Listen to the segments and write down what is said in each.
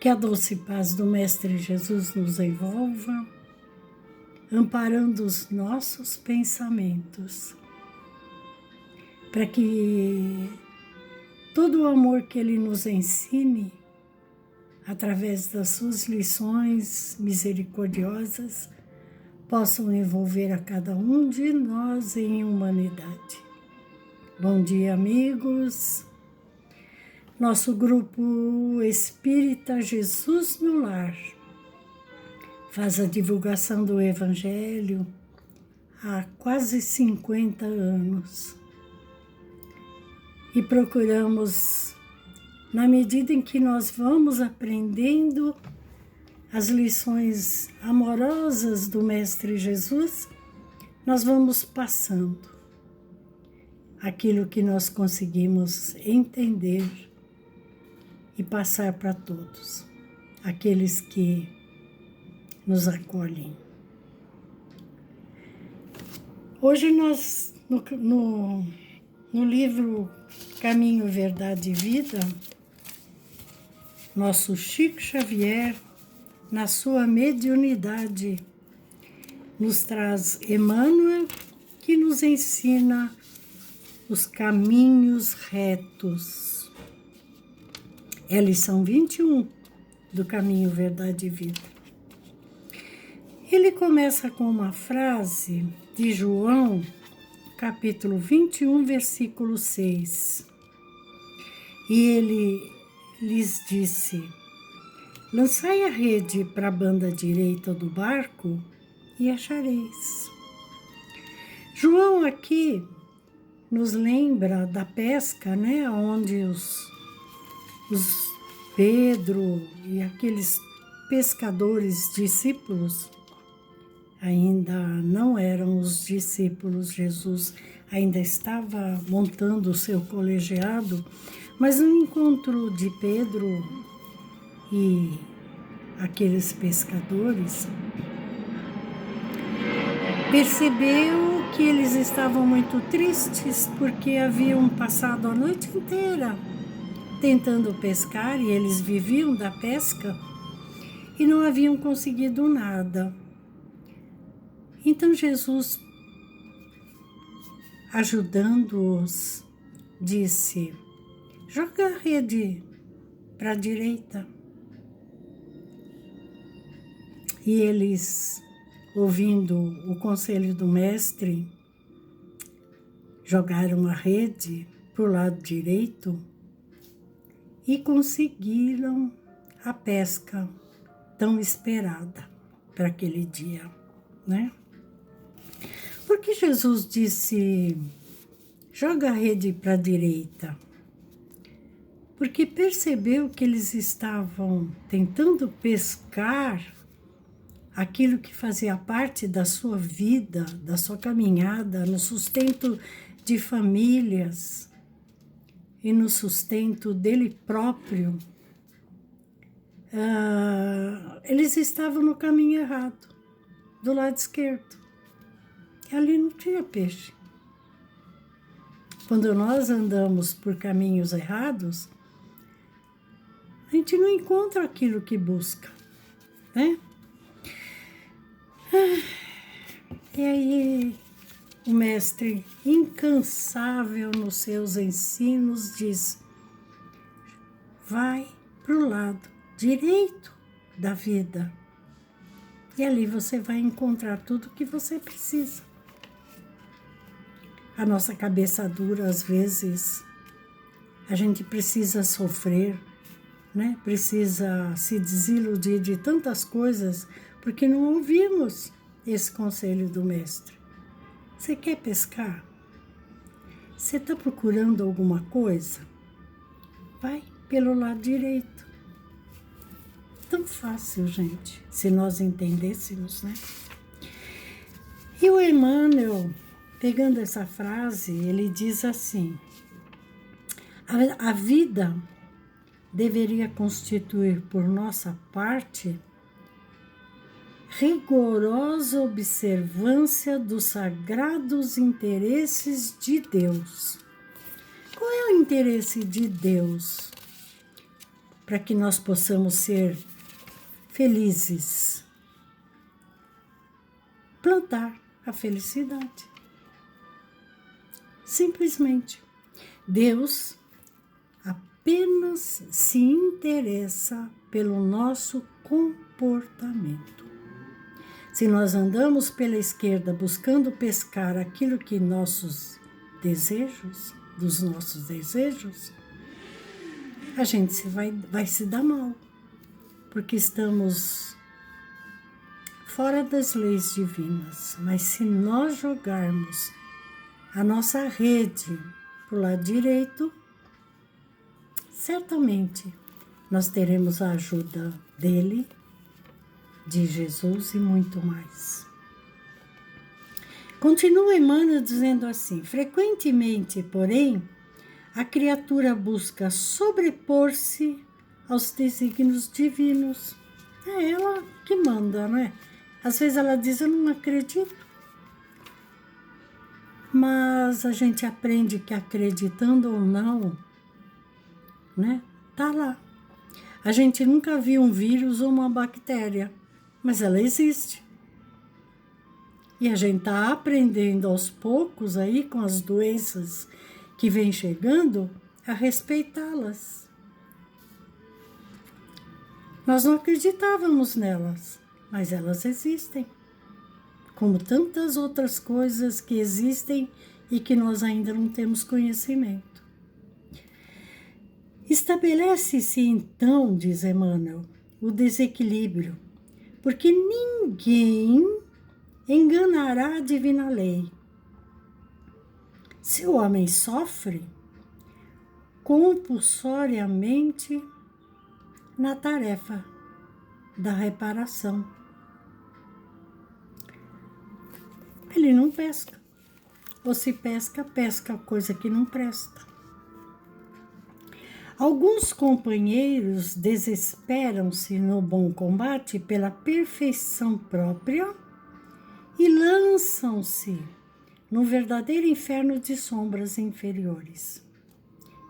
Que a doce paz do Mestre Jesus nos envolva, amparando os nossos pensamentos, para que todo o amor que Ele nos ensine, através das suas lições misericordiosas, possam envolver a cada um de nós em humanidade. Bom dia, amigos. Nosso grupo Espírita Jesus no Lar faz a divulgação do Evangelho há quase 50 anos. E procuramos, na medida em que nós vamos aprendendo as lições amorosas do Mestre Jesus, nós vamos passando aquilo que nós conseguimos entender e passar para todos, aqueles que nos acolhem. Hoje nós, no livro Caminho, Verdade e Vida, nosso Chico Xavier, na sua mediunidade, nos traz Emmanuel, que nos ensina os caminhos retos. É a lição 21 do Caminho, Verdade e Vida. Ele começa com uma frase de João, capítulo 21, versículo 6. E ele lhes disse: lançai a rede para a banda direita do barco e achareis. João aqui nos lembra da pesca, né? Onde os Pedro e aqueles pescadores discípulos ainda não eram os discípulos. Jesus ainda estava montando o seu colegiado, mas no encontro de Pedro e aqueles pescadores, percebeu que eles estavam muito tristes porque haviam passado a noite inteira tentando pescar, e eles viviam da pesca e não haviam conseguido nada. Então Jesus, ajudando-os, disse: joga a rede para a direita. E eles, ouvindo o conselho do mestre, jogaram a rede para o lado direito e conseguiram a pesca tão esperada para aquele dia, né? Por que Jesus disse: joga a rede para a direita? Porque percebeu que eles estavam tentando pescar aquilo que fazia parte da sua vida, da sua caminhada, no sustento de famílias e no sustento dele próprio. Eles estavam no caminho errado, do lado esquerdo. E ali não tinha peixe. Quando nós andamos por caminhos errados, a gente não encontra aquilo que busca, né? E aí, o mestre, incansável nos seus ensinos, diz: vai para o lado direito da vida. E ali você vai encontrar tudo o que você precisa. A nossa cabeça dura, às vezes, a gente precisa sofrer, né? Precisa se desiludir de tantas coisas, porque não ouvimos esse conselho do mestre. Você quer pescar? Você está procurando alguma coisa? Vai pelo lado direito. Tão fácil, gente, se nós entendêssemos, né? E o Emmanuel, pegando essa frase, ele diz assim: a vida deveria constituir por nossa parte rigorosa observância dos sagrados interesses de Deus. Qual é o interesse de Deus para que nós possamos ser felizes. Plantar a felicidade. Simplesmente. Deus apenas se interessa pelo nosso comportamento. Se nós andamos pela esquerda buscando pescar aquilo que dos nossos desejos, a gente vai se dar mal, porque estamos fora das leis divinas. Mas se nós jogarmos a nossa rede para o lado direito, certamente nós teremos a ajuda dele, de Jesus e muito mais. Continua Emmanuel dizendo assim: frequentemente, porém, a criatura busca sobrepor-se aos desígnios divinos. É ela que manda, não é? Às vezes ela diz, eu não acredito. Mas a gente aprende que acreditando ou não, né? Tá lá. A gente nunca viu um vírus ou uma bactéria, mas ela existe. E a gente está aprendendo aos poucos aí, com as doenças que vêm chegando, a respeitá-las. Nós não acreditávamos nelas, mas elas existem. Como tantas outras coisas que existem e que nós ainda não temos conhecimento. Estabelece-se então, diz Emmanuel, o desequilíbrio, porque ninguém enganará a divina lei. Se o homem sofre compulsoriamente na tarefa da reparação, ele não pesca. Ou se pesca, pesca coisa que não presta. Alguns companheiros desesperam-se no bom combate pela perfeição própria e lançam-se no verdadeiro inferno de sombras inferiores.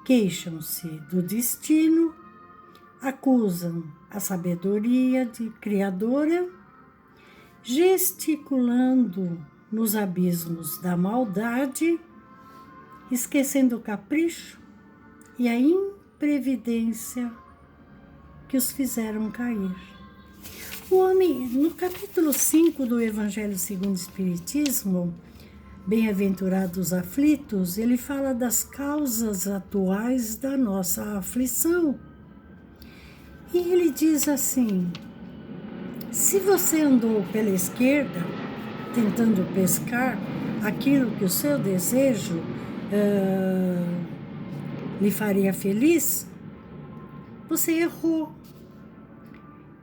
Queixam-se do destino, acusam a sabedoria criadora, gesticulando nos abismos da maldade, esquecendo o capricho e a imprevidência que os fizeram cair. O homem, no capítulo 5 do Evangelho segundo o Espiritismo, Bem-aventurados aflitos, ele fala das causas atuais da nossa aflição. E ele diz assim: se você andou pela esquerda, tentando pescar aquilo que o seu desejo lhe faria feliz, você errou.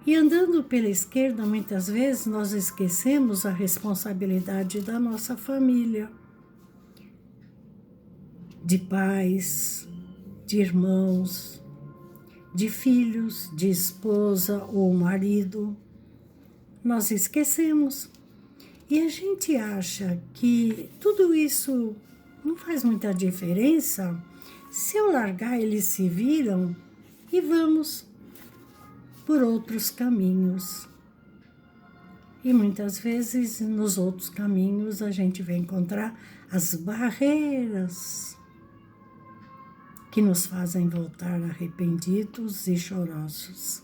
E andando pela esquerda, muitas vezes, nós esquecemos a responsabilidade da nossa família, de pais, de irmãos, de filhos, de esposa ou marido. Nós esquecemos. E a gente acha que tudo isso não faz muita diferença. Se eu largar, eles se viram e vamos por outros caminhos. E muitas vezes, nos outros caminhos, a gente vai encontrar as barreiras que nos fazem voltar arrependidos e chorosos.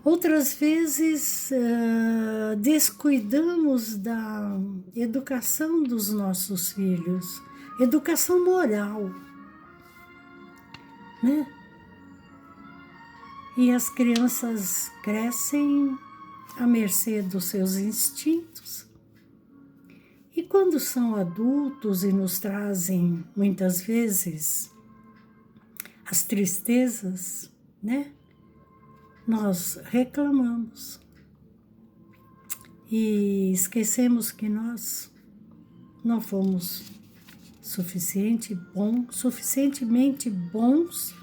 Outras vezes, descuidamos da educação dos nossos filhos, educação moral, né? E as crianças crescem à mercê dos seus instintos. E quando são adultos e nos trazem, muitas vezes, as tristezas, né? Nós reclamamos. E esquecemos que nós não fomos suficientemente bons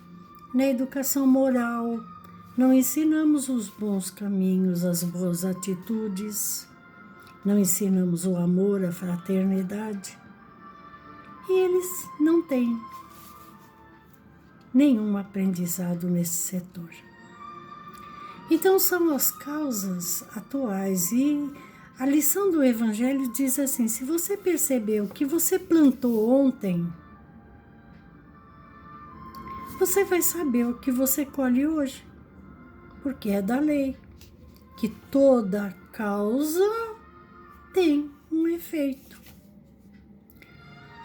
na educação moral. Não ensinamos os bons caminhos, as boas atitudes, não ensinamos o amor, a fraternidade. E eles não têm. nenhum aprendizado nesse setor. Então, são as causas atuais. E a lição do Evangelho diz assim: se você percebeu que você plantou ontem, você vai saber o que você colhe hoje, porque é da lei, que toda causa tem um efeito.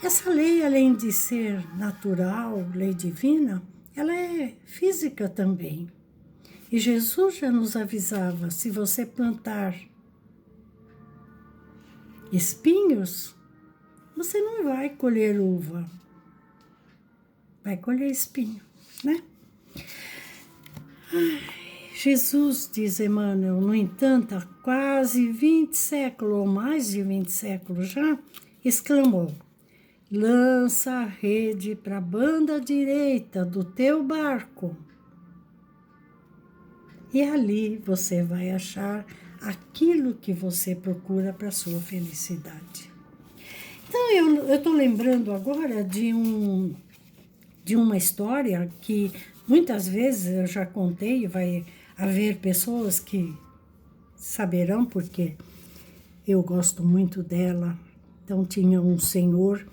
Essa lei, além de ser natural, lei divina, ela é física também. E Jesus já nos avisava: se você plantar espinhos, você não vai colher uva, vai colher espinho, né? Jesus, diz Emmanuel, no entanto, há quase 20 séculos, ou mais de 20 séculos já, exclamou: lança a rede para a banda direita do teu barco, e ali você vai achar aquilo que você procura para a sua felicidade. Então, eu estou lembrando agora de uma história que muitas vezes eu já contei, vai haver pessoas que saberão, porque eu gosto muito dela. Então, tinha um senhor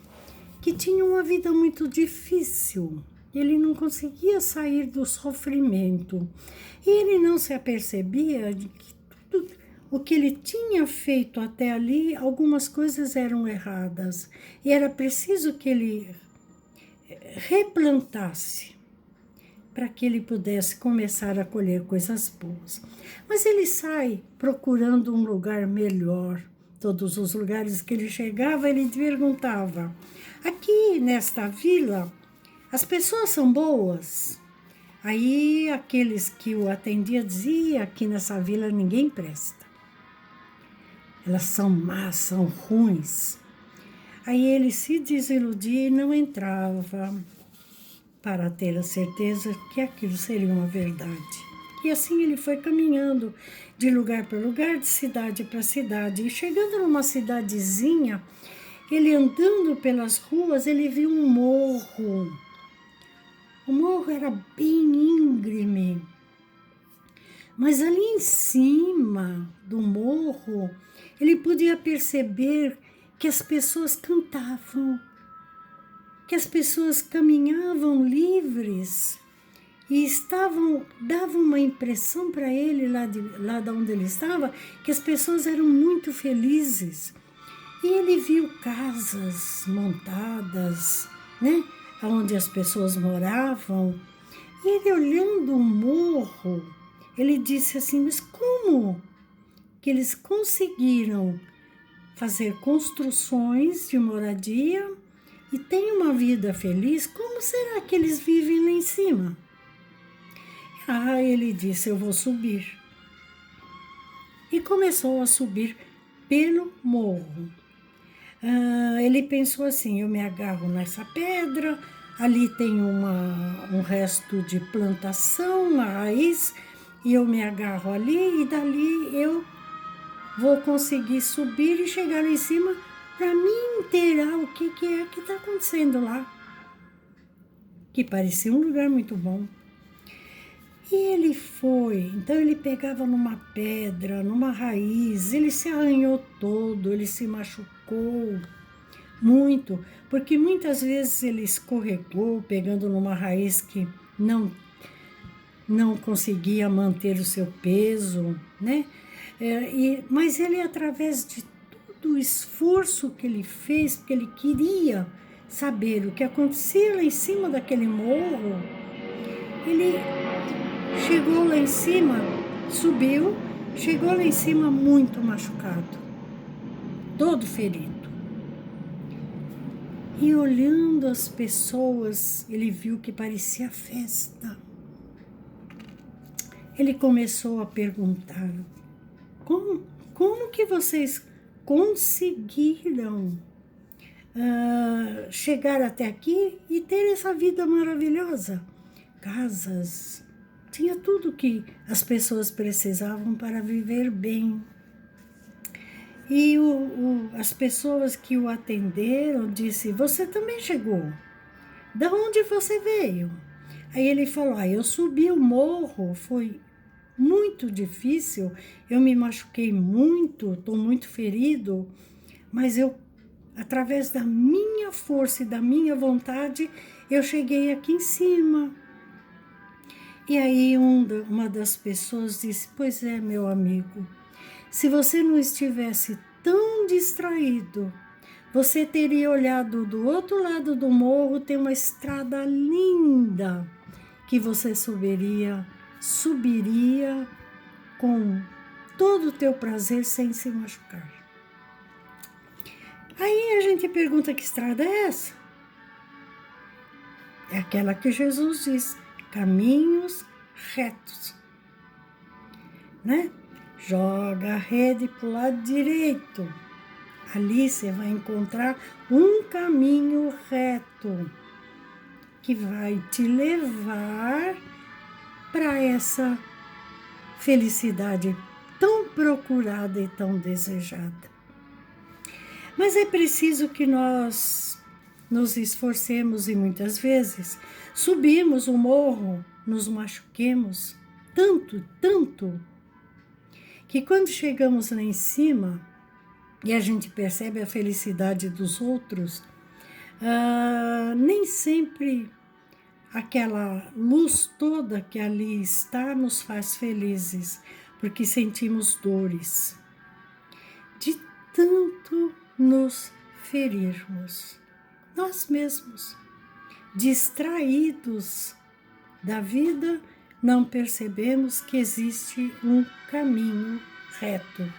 que tinha uma vida muito difícil. Ele não conseguia sair do sofrimento. E ele não se apercebia de que tudo o que ele tinha feito até ali, algumas coisas eram erradas. E era preciso que ele replantasse para que ele pudesse começar a colher coisas boas. Mas ele sai procurando um lugar melhor. Todos os lugares que ele chegava, ele perguntava: aqui nesta vila, as pessoas são boas? Aí aqueles que o atendiam diziam: aqui nessa vila ninguém presta. Elas são más, são ruins. Aí ele se desiludia e não entrava, para ter a certeza que aquilo seria uma verdade. E assim ele foi caminhando de lugar para lugar, de cidade para cidade. E chegando numa cidadezinha, ele andando pelas ruas, ele viu um morro. O morro era bem íngreme. Mas ali em cima do morro, ele podia perceber que as pessoas cantavam, que as pessoas caminhavam livres e davam uma impressão para ele, lá de onde ele estava, que as pessoas eram muito felizes. E ele viu casas montadas, né, onde as pessoas moravam. E ele, olhando o morro, ele disse assim: mas como que eles conseguiram fazer construções de moradia e têm uma vida feliz? Como será que eles vivem lá em cima? Ah, ele disse: eu vou subir. E começou a subir pelo morro. Ele pensou assim: eu me agarro nessa pedra, ali tem um resto de plantação, uma raiz, e eu me agarro ali, e dali eu vou conseguir subir e chegar lá em cima para me inteirar o que é que está acontecendo lá. Que parecia um lugar muito bom. E ele foi, então ele pegava numa pedra, numa raiz, ele se arranhou todo, ele se machucou muito, porque muitas vezes ele escorregou, pegando numa raiz que não conseguia manter o seu peso, né? Mas ele, através de todo o esforço que ele fez, porque ele queria saber o que acontecia lá em cima daquele morro, ele chegou lá em cima, subiu, chegou lá em cima muito machucado, todo ferido. E olhando as pessoas, ele viu que parecia festa. Ele começou a perguntar: como que vocês conseguiram chegar até aqui e ter essa vida maravilhosa? Casas, tinha tudo que as pessoas precisavam para viver bem. E as pessoas que o atenderam disse: você também chegou? Da onde você veio? Aí ele falou, eu subi o morro, foi muito difícil, eu me machuquei muito, estou muito ferido, mas eu, através da minha força e da minha vontade, eu cheguei aqui em cima. E aí uma das pessoas disse, pois é, meu amigo, se você não estivesse tão distraído, você teria olhado do outro lado do morro, tem uma estrada linda, que você subiria com todo o teu prazer sem se machucar. Aí a gente pergunta, que estrada é essa? É aquela que Jesus diz, caminhos retos, né? Joga a rede para o lado direito. Ali você vai encontrar um caminho reto que vai te levar para essa felicidade tão procurada e tão desejada. Mas é preciso que nós nos esforcemos e muitas vezes subimos o morro, nos machuquemos tanto, que quando chegamos lá em cima e a gente percebe a felicidade dos outros, nem sempre aquela luz toda que ali está nos faz felizes, porque sentimos dores de tanto nos ferirmos, nós mesmos, distraídos da vida, não percebemos que existe um caminho reto.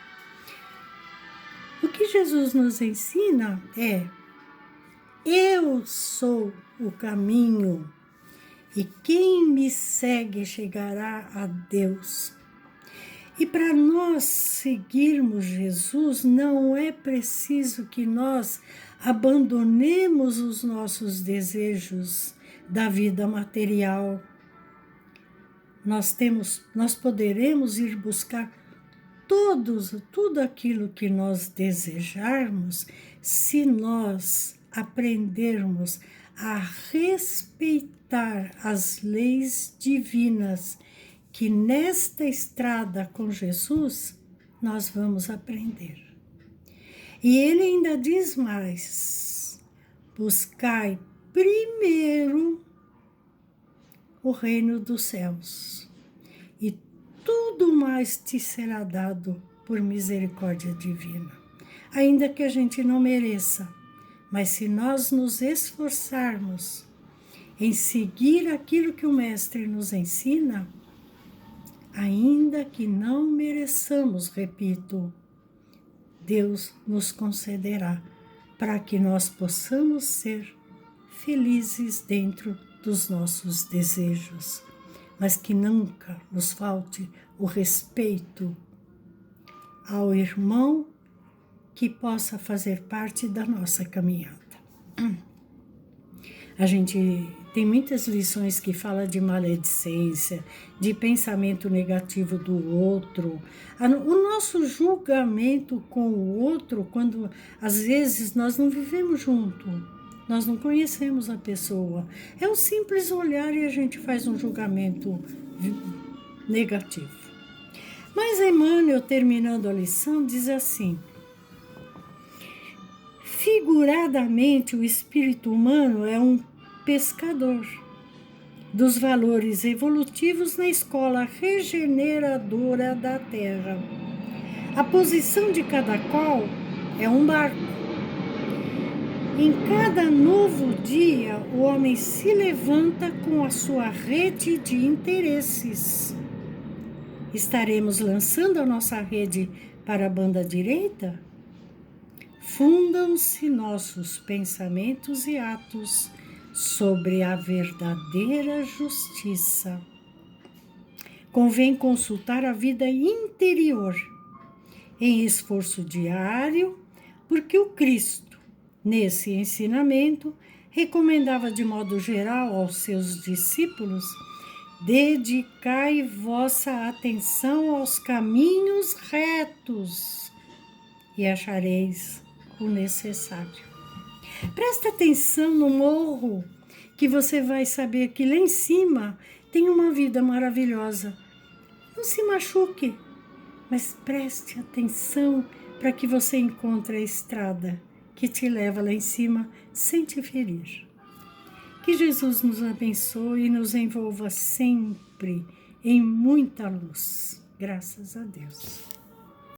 O que Jesus nos ensina é: eu sou o caminho, e quem me segue chegará a Deus. E para nós seguirmos Jesus, não é preciso que nós abandonemos os nossos desejos da vida material. Nós poderemos ir buscar tudo aquilo que nós desejarmos, se nós aprendermos a respeitar as leis divinas, que nesta estrada com Jesus nós vamos aprender. E ele ainda diz mais: buscai primeiro o reino dos céus, e tudo mais te será dado por misericórdia divina. Ainda que a gente não mereça, mas se nós nos esforçarmos em seguir aquilo que o Mestre nos ensina, ainda que não mereçamos, repito, Deus nos concederá para que nós possamos ser felizes dentro dos nossos desejos, mas que nunca nos falte o respeito ao irmão que possa fazer parte da nossa caminhada. A gente tem muitas lições que falam de maledicência, de pensamento negativo do outro. O nosso julgamento com o outro, quando às vezes nós não vivemos junto, nós não conhecemos a pessoa. É um simples olhar e a gente faz um julgamento negativo. Mas Emmanuel, terminando a lição, diz assim: figuradamente, o espírito humano é um pescador dos valores evolutivos na escola regeneradora da Terra. A posição de cada qual é um barco. Em cada novo dia, o homem se levanta com a sua rede de interesses. Estaremos lançando a nossa rede para a banda direita? Fundam-se nossos pensamentos e atos sobre a verdadeira justiça. Convém consultar a vida interior em esforço diário, porque o Cristo, nesse ensinamento, recomendava de modo geral aos seus discípulos: dedicai vossa atenção aos caminhos retos e achareis o necessário. Presta atenção no morro que você vai saber que lá em cima tem uma vida maravilhosa. Não se machuque, mas preste atenção para que você encontre a estrada que te leva lá em cima sem te ferir. Que Jesus nos abençoe e nos envolva sempre em muita luz. Graças a Deus.